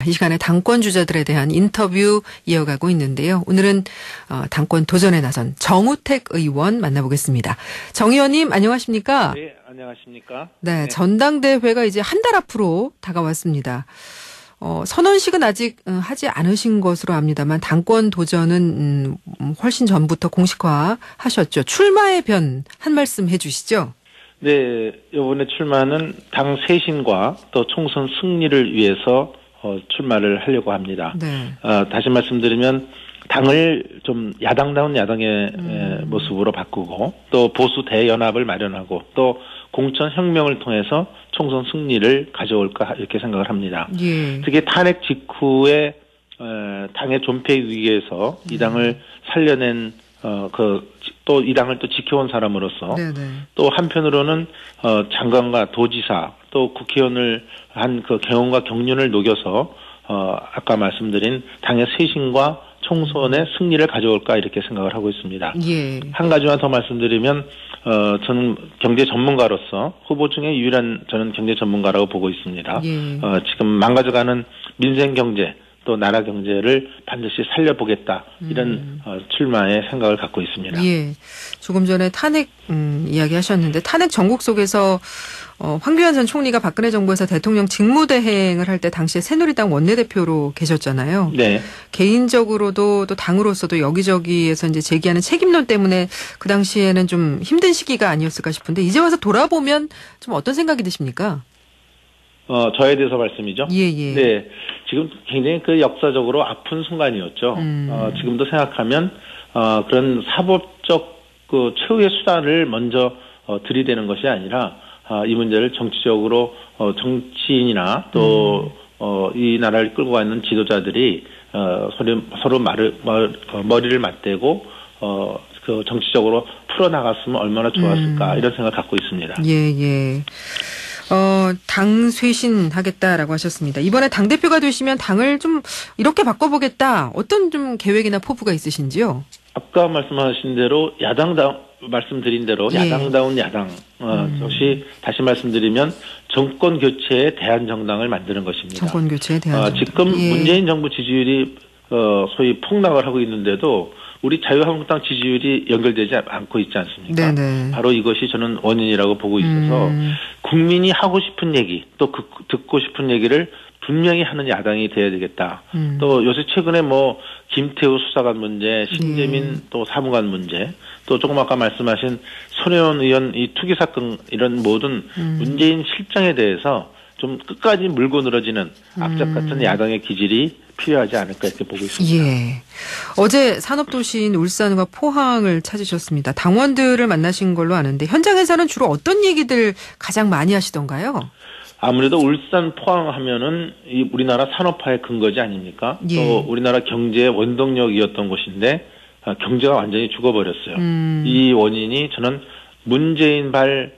이 시간에 당권 주자들에 대한 인터뷰 이어가고 있는데요. 오늘은 당권 도전에 나선 정우택 의원 만나보겠습니다. 정 의원님 안녕하십니까? 네, 안녕하십니까? 네, 전당대회가 이제 한 달 앞으로 다가왔습니다. 선언식은 아직 하지 않으신 것으로 압니다만 당권 도전은 훨씬 전부터 공식화하셨죠. 출마의 변 한 말씀 해주시죠. 네, 이번에 출마는 당 쇄신과 또 총선 승리를 위해서 출마를 하려고 합니다. 네. 다시 말씀드리면 당을 좀 야당다운 야당의 모습으로 바꾸고 또 보수 대연합을 마련하고 또 공천혁명을 통해서 총선 승리를 가져올까 이렇게 생각을 합니다. 예. 특히 탄핵 직후에 당의 존폐 위기에서 이 당을 살려낸 또 이 당을 또 지켜온 사람으로서 네네. 또 한편으로는 장관과 도지사 또 국회의원을 한 그 경험과 경륜을 녹여서 아까 말씀드린 당의 쇄신과 총선의 승리를 가져올까 이렇게 생각을 하고 있습니다. 예. 한 가지만 더 말씀드리면 저는 경제 전문가로서 후보 중에 유일한 저는 경제 전문가라고 보고 있습니다. 예. 지금 망가져가는 민생 경제 또 나라 경제를 반드시 살려보겠다 이런 출마의 생각을 갖고 있습니다. 예. 조금 전에 탄핵 이야기하셨는데 탄핵 전국 속에서 황교안 전 총리가 박근혜 정부에서 대통령 직무대행을 할 때 당시에 새누리당 원내대표로 계셨잖아요. 네. 개인적으로도 또 당으로서도 여기저기에서 이제 제기하는 책임론 때문에 그 당시에는 좀 힘든 시기가 아니었을까 싶은데 이제 와서 돌아보면 좀 어떤 생각이 드십니까? 저에 대해서 말씀이죠? 예. 네. 지금 굉장히 그 역사적으로 아픈 순간이었죠. 지금도 생각하면, 그런 사법적 그 최후의 수단을 먼저, 들이대는 것이 아니라, 이 문제를 정치적으로, 정치인이나 또, 이 나라를 끌고 가는 지도자들이, 서로 머리를 맞대고, 그 정치적으로 풀어나갔으면 얼마나 좋았을까, 이런 생각을 갖고 있습니다. 예. 당 쇄신하겠다라고 하셨습니다. 이번에 당대표가 되시면 당을 좀 이렇게 바꿔보겠다. 어떤 좀 계획이나 포부가 있으신지요? 아까 말씀하신 대로 말씀드린 대로 예. 야당다운 야당. 역시 다시 말씀드리면 정권 교체에 대한 정당을 만드는 것입니다. 정권 교체에 대한 정당. 지금 예. 문재인 정부 지지율이 소위 폭락을 하고 있는데도 우리 자유한국당 지지율이 연결되지 않고 있지 않습니까? 네네. 바로 이것이 저는 원인이라고 보고 있어서 국민이 하고 싶은 얘기 또 듣고 싶은 얘기를 분명히 하는 야당이 돼야 되겠다. 또 요새 최근에 김태우 수사관 문제, 신재민 또 사무관 문제, 또 조금 아까 말씀하신 손혜원 의원 이 투기 사건 이런 모든 문재인 실정에 대해서 좀 끝까지 물고 늘어지는 악착 같은 야당의 기질이 필요하지 않을까 이렇게 보고 있습니다. 예. 어제 산업도시인 울산과 포항을 찾으셨습니다. 당원들을 만나신 걸로 아는데 현장에서는 주로 어떤 얘기들 가장 많이 하시던가요? 아무래도 울산 포항 하면은 이 우리나라 산업화의 근거지 아닙니까? 예. 또 우리나라 경제의 원동력이었던 곳인데 경제가 완전히 죽어버렸어요. 이 원인이 저는 문재인발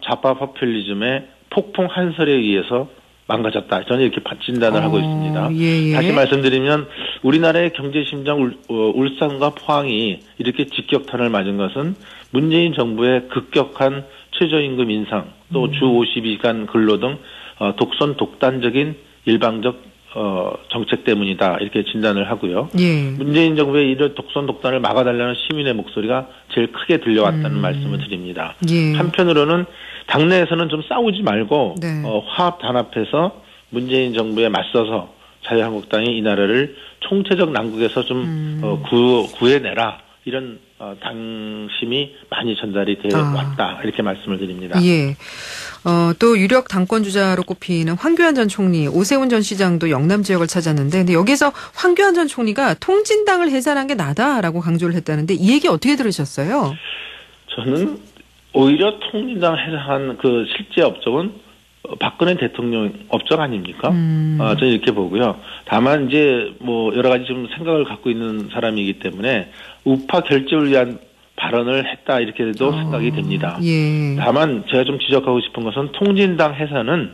좌파 포퓰리즘의 폭풍 한설에 의해서 망가졌다. 저는 이렇게 진단을 하고 있습니다. 예. 다시 말씀드리면 우리나라의 경제 심장 울산과 포항이 이렇게 직격탄을 맞은 것은 문재인 정부의 급격한 최저임금 인상, 또 주 52시간 근로 등 독선 독단적인 일방적 정책 때문이다. 이렇게 진단을 하고요. 예. 문재인 정부의 이런 독선 독단을 막아달라는 시민의 목소리가 제일 크게 들려왔다는 말씀을 드립니다. 예. 한편으로는 당내에서는 좀 싸우지 말고 네. 화합 단합해서 문재인 정부에 맞서서 자유한국당이 이 나라를 총체적 난국에서 좀 구해내라 이런 당심이 많이 전달이 돼 왔다 이렇게 말씀을 드립니다. 예. 또 유력 당권 주자로 꼽히는 황교안 전 총리, 오세훈 전 시장도 영남 지역을 찾았는데 근데 여기서 황교안 전 총리가 통진당을 해산한 게 나다라고 강조를 했다는데 이 얘기 어떻게 들으셨어요? 저는 오히려 통진당 해산한 그 실제 업적은 박근혜 대통령 업적 아닙니까? 저는 이렇게 보고요. 다만 이제 여러 가지 좀 생각을 갖고 있는 사람이기 때문에 우파 결집을 위한 발언을 했다 이렇게도 생각이 됩니다. 예. 다만 제가 좀 지적하고 싶은 것은 통진당 해산은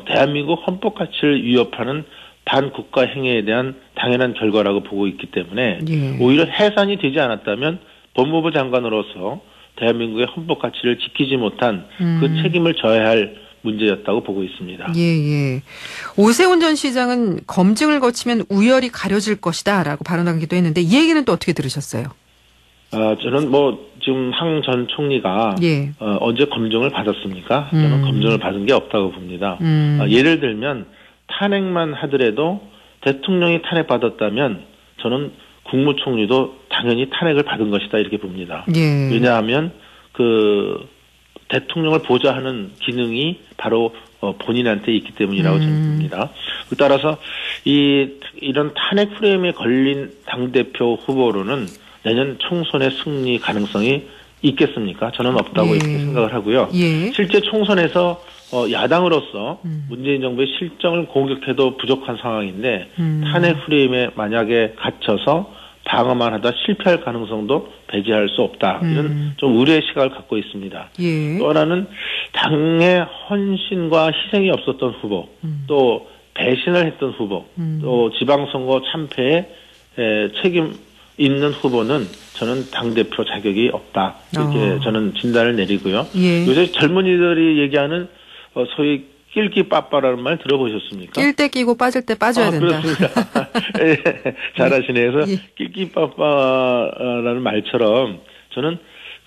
대한민국 헌법 가치를 위협하는 반국가 행위에 대한 당연한 결과라고 보고 있기 때문에 예. 오히려 해산이 되지 않았다면 법무부 장관으로서 대한민국의 헌법 가치를 지키지 못한 그 책임을 져야 할 문제였다고 보고 있습니다. 예. 오세훈 전 시장은 검증을 거치면 우열이 가려질 것이다라고 발언하기도 했는데 이 얘기는 또 어떻게 들으셨어요? 저는 지금 황 전 총리가 예. 언제 검증을 받았습니까? 저는 검증을 받은 게 없다고 봅니다. 예를 들면 탄핵만 하더라도 대통령이 탄핵받았다면 저는 국무총리도 당연히 탄핵을 받은 것이다 이렇게 봅니다. 예. 왜냐하면 그 대통령을 보좌하는 기능이 바로 본인한테 있기 때문이라고 저는 봅니다. 따라서 이런 탄핵 프레임에 걸린 당대표 후보로는 내년 총선의 승리 가능성이 있겠습니까? 저는 없다고 예. 이렇게 생각을 하고요. 예. 실제 총선에서 야당으로서 문재인 정부의 실정을 공격해도 부족한 상황인데 탄핵 프레임에 만약에 갇혀서 방어만 하다 실패할 가능성도 배제할 수 없다. 이런 좀 우려의 시각을 갖고 있습니다. 예. 또 하나는 당의 헌신과 희생이 없었던 후보, 또 배신을 했던 후보, 또 지방선거 참패에 책임 있는 후보는 저는 당대표 자격이 없다. 이렇게 저는 진단을 내리고요. 예. 요새 젊은이들이 얘기하는 소위 낄끼빠빠라는 말 들어보셨습니까? 낄 때 끼고 빠질 때 빠져야 된다. 그렇습니다. 예, 잘하시네요. 그래서 예. 낄끼빠빠라는 말처럼 저는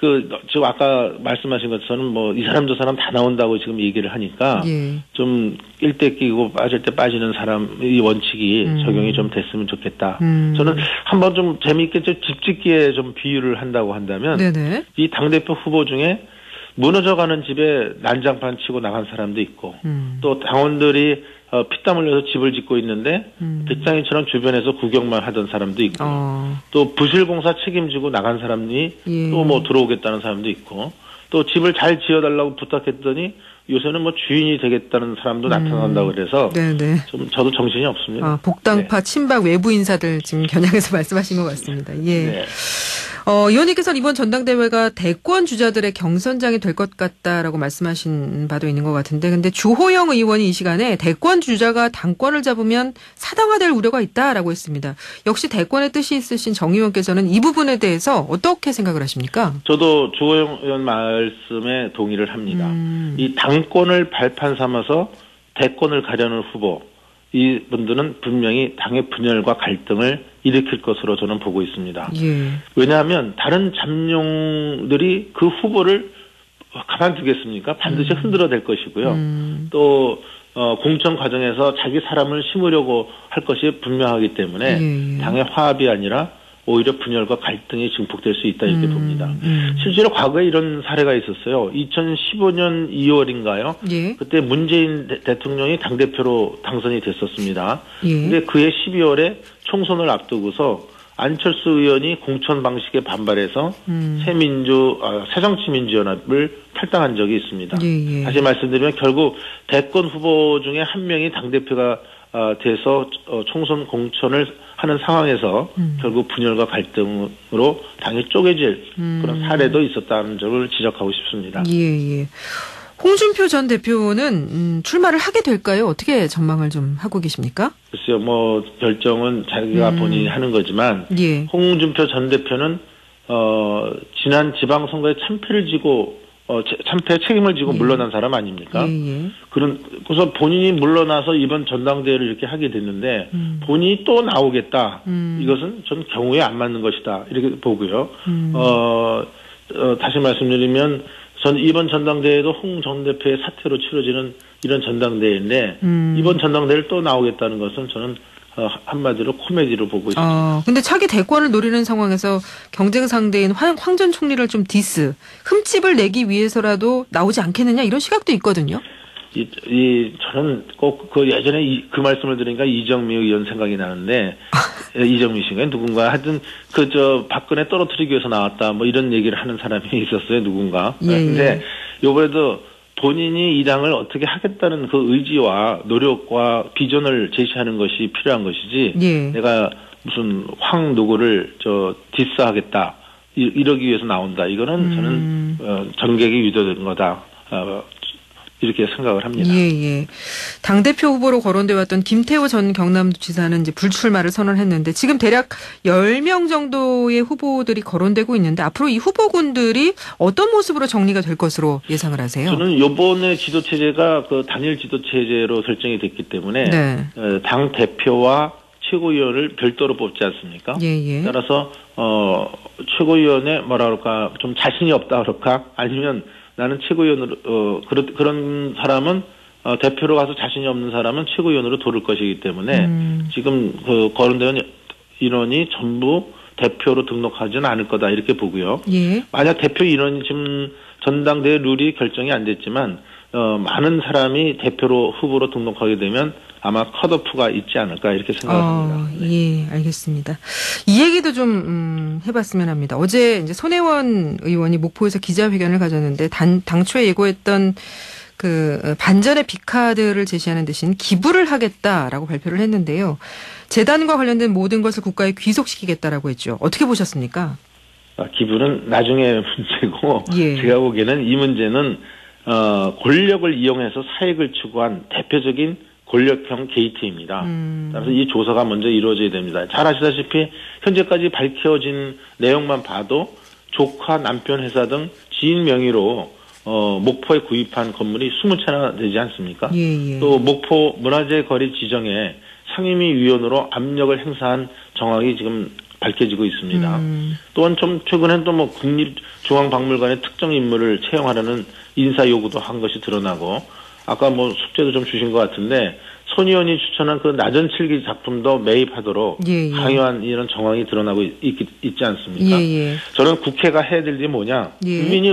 지금 아까 말씀하신 것처럼 이 사람 저 사람 다 나온다고 지금 얘기를 하니까 예. 좀 낄 때 끼고 빠질 때 빠지는 사람 이 원칙이 적용이 좀 됐으면 좋겠다. 저는 한번 좀 재미있게 좀 집짓기에 좀 비유를 한다고 한다면 네네. 이 당대표 후보 중에 무너져가는 집에 난장판 치고 나간 사람도 있고 또 당원들이 피땀 흘려서 집을 짓고 있는데 백장이처럼 주변에서 구경만 하던 사람도 있고 또 부실공사 책임지고 나간 사람이 예. 또 들어오겠다는 사람도 있고 또 집을 잘 지어달라고 부탁했더니 요새는 주인이 되겠다는 사람도 나타난다고 그래서 네네. 좀 저도 정신이 없습니다. 복당파 친박 외부 인사들 지금 겨냥해서 말씀하신 것 같습니다. 예. 네. 의원님께서는 이번 전당대회가 대권 주자들의 경선장이 될 것 같다라고 말씀하신 바도 있는 것 같은데, 근데 주호영 의원이 이 시간에 대권 주자가 당권을 잡으면 사당화될 우려가 있다라고 했습니다. 역시 대권의 뜻이 있으신 정 의원께서는 이 부분에 대해서 어떻게 생각을 하십니까? 저도 주호영 의원 말씀에 동의를 합니다. 이 당권을 발판 삼아서 대권을 가려는 후보, 이분들은 분명히 당의 분열과 갈등을 일으킬 것으로 저는 보고 있습니다. 예. 왜냐하면 다른 잠룡들이 그 후보를 가만두겠습니까? 반드시 흔들어댈 것이고요. 또 공천 과정에서 자기 사람을 심으려고 할 것이 분명하기 때문에 당의 화합이 아니라 오히려 분열과 갈등이 증폭될 수 있다 이렇게 봅니다. 실제로 과거에 이런 사례가 있었어요. 2015년 2월인가요? 예. 그때 문재인 대통령이 당대표로 당선이 됐었습니다. 예. 근데 그해 12월에 총선을 앞두고서 안철수 의원이 공천 방식에 반발해서 새정치민주연합을 탈당한 적이 있습니다. 예. 다시 말씀드리면 결국 대권 후보 중에 한 명이 당대표가 돼서 총선 공천을 하는 상황에서 결국 분열과 갈등으로 당이 쪼개질 그런 사례도 있었다는 점을 지적하고 싶습니다. 예. 홍준표 전 대표는 출마를 하게 될까요? 어떻게 전망을 좀 하고 계십니까? 글쎄요, 결정은 자기가 본인이 하는 거지만 예. 홍준표 전 대표는 지난 지방선거에 참패 책임을 지고 물러난 사람 아닙니까? 예. 그래서 본인이 물러나서 이번 전당대회를 이렇게 하게 됐는데 본인이 또 나오겠다. 이것은 전 경우에 안 맞는 것이다. 이렇게 보고요. 다시 말씀드리면 전 이번 전당대회도 홍 전 대표의 사퇴로 치러지는 이런 전당대회인데 이번 전당대회를 또 나오겠다는 것은 저는 한마디로 코미디로 보고 있습니다. 근데 차기 대권을 노리는 상황에서 경쟁 상대인 황 전 총리를 좀 흠집을 내기 위해서라도 나오지 않겠느냐 이런 시각도 있거든요. 저는 꼭 예전에 그 말씀을 들으니까 이정미 의원 생각이 나는데 이정미 씨가 누군가 하여튼 박근혜 떨어뜨리기 위해서 나왔다 이런 얘기를 하는 사람이 있었어요 누군가. 근데 요번에도 본인이 이 당을 어떻게 하겠다는 그 의지와 노력과 비전을 제시하는 것이 필요한 것이지 내가 무슨 황 누구를 디스하겠다 이러기 위해서 나온다 이거는 저는 전객이 유도된 거다. 이렇게 생각을 합니다. 예. 당대표 후보로 거론돼 왔던 김태호 전 경남지사는 이제 불출마를 선언했는데 지금 대략 10명 정도의 후보들이 거론되고 있는데 앞으로 이 후보군들이 어떤 모습으로 정리가 될 것으로 예상을 하세요? 저는 이번에 지도체제가 그 단일 지도체제로 설정이 됐기 때문에 네. 당 대표와 최고위원을 별도로 뽑지 않습니까? 예. 따라서 최고위원에 뭐라 그럴까 좀 자신이 없다 그럴까 아니면 나는 최고위원으로 그런 사람은 대표로 가서 자신이 없는 사람은 최고위원으로 돌을 것이기 때문에 지금 그 거론되는 인원이 전부 대표로 등록하지는 않을 거다 이렇게 보고요. 예. 만약 대표 인원이 지금 전당대회 룰이 결정이 안 됐지만 많은 사람이 대표로 후보로 등록하게 되면 아마 컷오프가 있지 않을까 이렇게 생각합니다. 예, 알겠습니다. 이 얘기도 좀 해봤으면 합니다. 어제 이제 손혜원 의원이 목포에서 기자회견을 가졌는데 당초에 예고했던 그 반전의 빅카드를 제시하는 대신 기부를 하겠다라고 발표를 했는데요. 재단과 관련된 모든 것을 국가에 귀속시키겠다라고 했죠. 어떻게 보셨습니까? 기부는 나중에 문제고 예. 제가 보기에는 이 문제는 권력을 이용해서 사익을 추구한 대표적인 권력형 게이트입니다. 따라서 이 조사가 먼저 이루어져야 됩니다. 잘 아시다시피 현재까지 밝혀진 내용만 봐도 조카, 남편 회사 등 지인 명의로 목포에 구입한 건물이 20채나 되지 않습니까? 예. 또 목포 문화재 거리 지정에 상임위 위원으로 압력을 행사한 정황이 지금 밝혀지고 있습니다. 또한 좀 최근엔 또 뭐 국립중앙박물관의 특정 인물을 채용하려는 인사 요구도 한 것이 드러나고 아까 뭐 숙제도 좀 주신 것 같은데 손 의원이 추천한 그 나전칠기 작품도 매입하도록 강요한 이런 정황이 드러나고 있지 않습니까? 예. 저는 국회가 해야 될 일이 뭐냐? 예. 국민이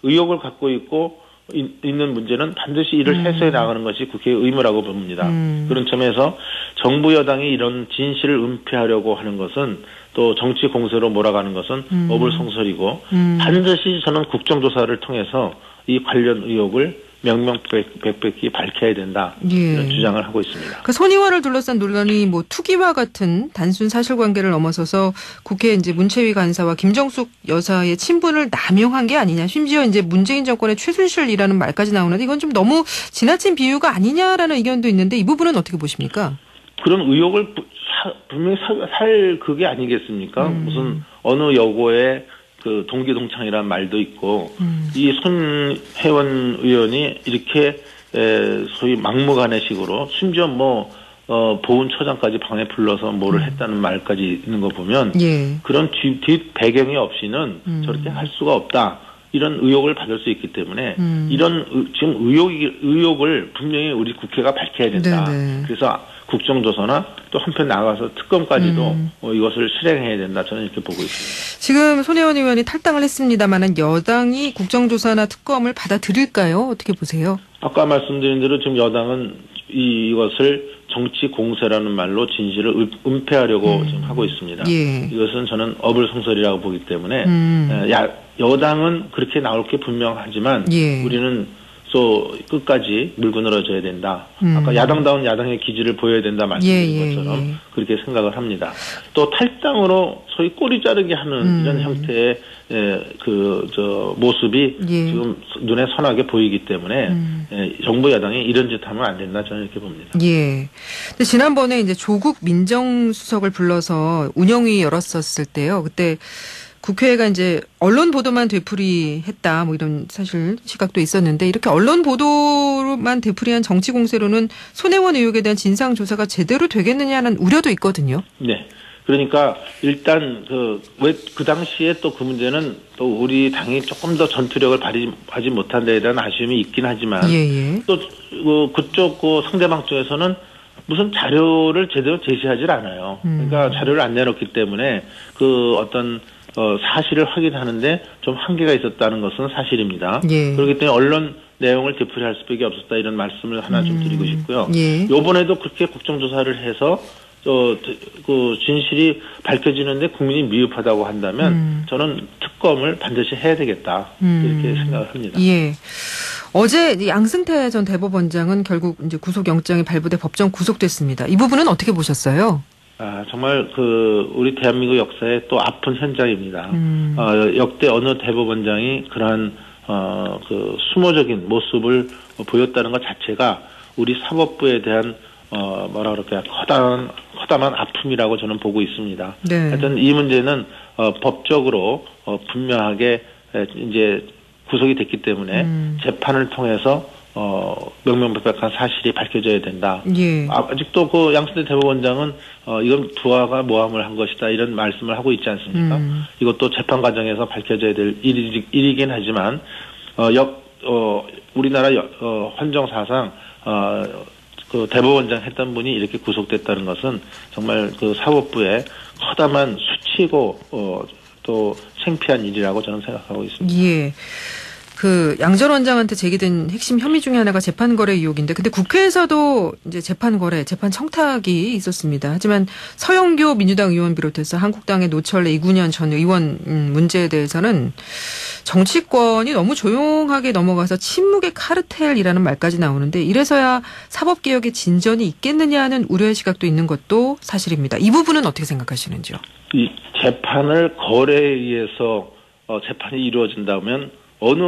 의혹을 갖고 있고 있는 문제는 반드시 이를 해소해 나가는 것이 국회의 의무라고 봅니다. 그런 점에서 정부 여당이 이런 진실을 은폐하려고 하는 것은 또 정치 공세로 몰아가는 것은 어불성설이고 반드시 저는 국정조사를 통해서 이 관련 의혹을 명명백백히 밝혀야 된다. 이런 주장을 하고 있습니다. 그 손의원을 둘러싼 논란이 뭐 투기와 같은 단순 사실관계를 넘어서서 국회 이제 문체위 간사와 김정숙 여사의 친분을 남용한 게 아니냐. 심지어 이제 문재인 정권의 최순실이라는 말까지 나오는데 이건 좀 너무 지나친 비유가 아니냐라는 의견도 있는데 이 부분은 어떻게 보십니까? 그런 의혹을 분명히 살 그게 아니겠습니까? 무슨 어느 여고에 그 동기동창이라는 말도 있고 이 손혜원 의원이 이렇게 소위 막무가내식으로 심지어 뭐 보훈처장까지 방에 불러서 뭐를 했다는 말까지 있는 거 보면 그런 뒷 배경이 없이는 저렇게 할 수가 없다. 이런 의혹을 받을 수 있기 때문에 이런 지금 의혹을 분명히 우리 국회가 밝혀야 된다. 그래서 국정조사나 또 한편 나가서 특검까지도 이것을 실행해야 된다. 저는 이렇게 보고 있습니다. 지금 손혜원 의원이 탈당을 했습니다만은 여당이 국정조사나 특검을 받아들일까요? 어떻게 보세요? 아까 말씀드린 대로 지금 여당은 이것을 정치 공세라는 말로 진실을 은폐하려고 지금 하고 있습니다. 이것은 저는 어불성설이라고 보기 때문에 여당은 그렇게 나올 게 분명하지만 우리는 또 끝까지 물고 늘어져야 된다. 아까 야당다운 야당의 기질을 보여야 된다 말씀드린 것처럼 그렇게 생각을 합니다. 또 탈당으로 소위 꼬리 자르기 하는 이런 형태의 모습이 지금 눈에 선하게 보이기 때문에 정부 여당이 이런 짓 하면 안 된다. 저는 이렇게 봅니다. 근데 지난번에 이제 조국 민정수석을 불러서 운영위 열었었을 때요. 그때 국회가 이제 언론 보도만 되풀이했다 뭐 이런 사실 시각도 있었는데 이렇게 언론 보도로만 되풀이한 정치 공세로는 손혜원 의혹에 대한 진상 조사가 제대로 되겠느냐는 우려도 있거든요. 네. 그러니까 일단 왜 그 당시에 또 그 문제는 또 우리 당이 조금 더 전투력을 발휘하지 못한 데에 대한 아쉬움이 있긴 하지만 또 그쪽 상대방 쪽에서는 무슨 자료를 제대로 제시하지 않아요. 그러니까 자료를 안 내놓기 때문에 그 어떤 사실을 확인하는데 좀 한계가 있었다는 것은 사실입니다. 그렇기 때문에 언론 내용을 되풀이할 수밖에 없었다 이런 말씀을 하나 좀 드리고 싶고요. 이번에도 그렇게 국정조사를 해서 그 진실이 밝혀지는데 국민이 미흡하다고 한다면 저는 특검을 반드시 해야 되겠다 이렇게 생각을 합니다. 어제 양승태 전 대법원장은 결국 이제 구속영장이 발부돼 법정 구속됐습니다. 이 부분은 어떻게 보셨어요? 정말 우리 대한민국 역사의 또 아픈 현장입니다. 역대 어느 대법원장이 그러한 수모적인 모습을 보였다는 것 자체가 우리 사법부에 대한 뭐라 그럴까요? 허다한 아픔이라고 저는 보고 있습니다. 네. 하여튼 이 문제는 법적으로 분명하게 이제 구속이 됐기 때문에 재판을 통해서 명명백백한 사실이 밝혀져야 된다. 예. 아직도 그 양승태 대법원장은 이건 부하가 모함을 한 것이다 이런 말씀을 하고 있지 않습니까? 이것도 재판 과정에서 밝혀져야 될 일이긴 하지만 우리나라 헌정사상 그 대법원장 했던 분이 이렇게 구속됐다는 것은 정말 그 사법부의 허담한 수치고 또 창피한 일이라고 저는 생각하고 있습니다. 예. 그 양전 원장한테 제기된 핵심 혐의 중에 하나가 재판 거래 의혹인데, 근데 국회에서도 이제 재판 거래, 재판 청탁이 있었습니다. 하지만 서영교 민주당 의원 비롯해서 한국당의 노철래 이군현 전 의원 문제에 대해서는 정치권이 너무 조용하게 넘어가서 침묵의 카르텔이라는 말까지 나오는데, 이래서야 사법개혁의 진전이 있겠느냐 하는 우려의 시각도 있는 것도 사실입니다. 이 부분은 어떻게 생각하시는지요? 이 재판을 거래에 의해서 재판이 이루어진다면 어느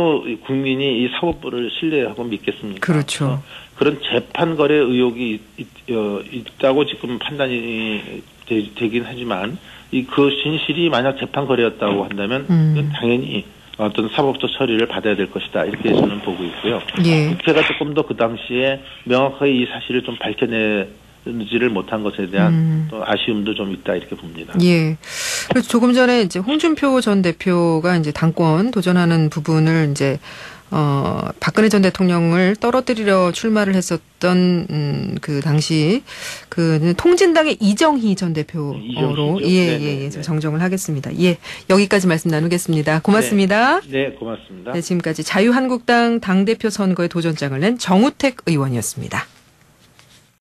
국민이 이 사법부를 신뢰하고 믿겠습니까? 그렇죠. 그런 재판 거래 의혹이 있다고 지금 판단이 되긴 하지만 그 진실이 만약 재판 거래였다고 한다면 이건 당연히 어떤 사법적 처리를 받아야 될 것이다 이렇게 저는 보고 있고요. 예. 국회가 조금 더 그 당시에 명확하게 이 사실을 좀 밝혀내지를 못한 것에 대한 또 아쉬움도 좀 있다 이렇게 봅니다. 예. 그래서 조금 전에 이제 홍준표 전 대표가 이제 당권 도전하는 부분을 이제 박근혜 전 대통령을 떨어뜨리려 출마를 했었던 그 당시 그 통진당의 이정희 전 대표로 예, 정정을 하겠습니다. 예. 여기까지 말씀 나누겠습니다. 고맙습니다. 네, 고맙습니다. 네, 지금까지 자유한국당 당대표 선거에 도전장을 낸 정우택 의원이었습니다.